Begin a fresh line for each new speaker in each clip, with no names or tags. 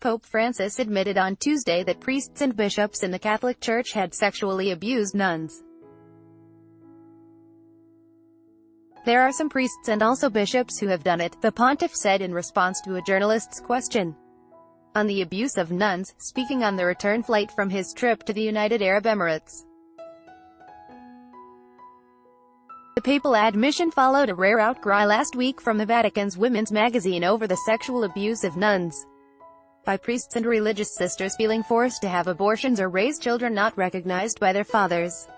Pope Francis admitted on Tuesday that priests and bishops in the Catholic Church had sexually abused nuns. "There are some priests and also bishops who have done it," the pontiff said in response to a journalist's question on the abuse of nuns, speaking on the return flight from his trip to the United Arab Emirates. The papal admission followed a rare outcry last week from the Vatican's women's magazine over the sexual abuse of nuns by priests and religious sisters feeling forced to have abortions or raise children not recognized by their fathers.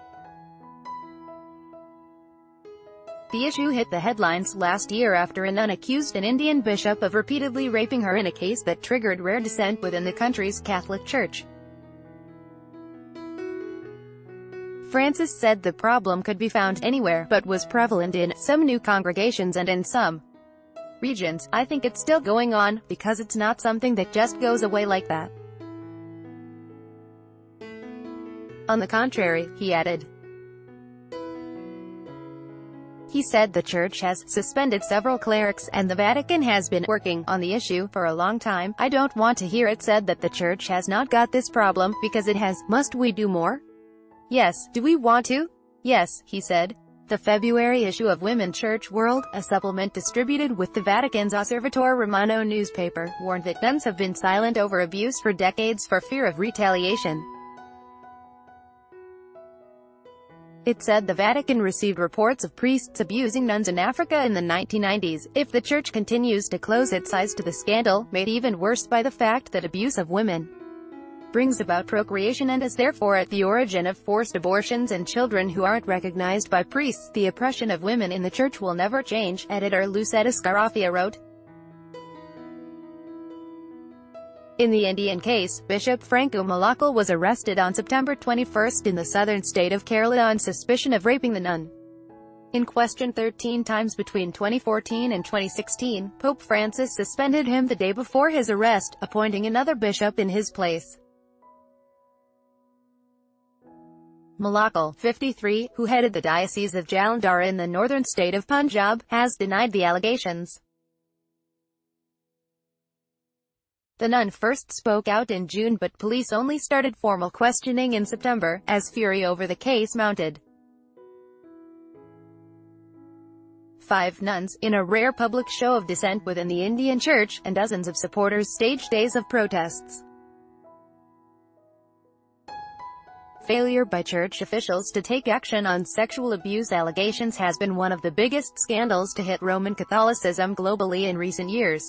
The issue hit the headlines last year after a nun accused an Indian bishop of repeatedly raping her in a case that triggered rare dissent within the country's Catholic Church. Francis said the problem could be found anywhere, but was prevalent in some new congregations and in some regions. "I think it's still going on, because it's not something that just goes away like that. On the contrary," he added. He said the Church has suspended several clerics, and the Vatican has been working on the issue for a long time. "I don't want to hear it said that the Church has not got this problem, because it has. Must we do more? Yes. Do we want to? Yes," he said. The February issue of Women Church World, a supplement distributed with the Vatican's Osservatore Romano newspaper, warned that nuns have been silent over abuse for decades for fear of retaliation. It said the Vatican received reports of priests abusing nuns in Africa in the 1990s. If the Church continues to close its eyes to the scandal, made even worse by the fact that abuse of women brings about procreation and is therefore at the origin of forced abortions and children who aren't recognized by priests, the oppression of women in the Church will never change, editor Lucetta Scarafia wrote. In the Indian case, Bishop Franco Malakal was arrested on September 21 in the southern state of Kerala on suspicion of raping the nun in question 13 times between 2014 and 2016. Pope Francis suspended him the day before his arrest, appointing another bishop in his place. Malakal, 53, who headed the Diocese of Jalandhar in the northern state of Punjab, has denied the allegations. The nun first spoke out in June, but police only started formal questioning in September, as fury over the case mounted. 5 nuns, in a rare public show of dissent within the Indian Church, and dozens of supporters staged days of protests. Failure by Church officials to take action on sexual abuse allegations has been one of the biggest scandals to hit Roman Catholicism globally in recent years.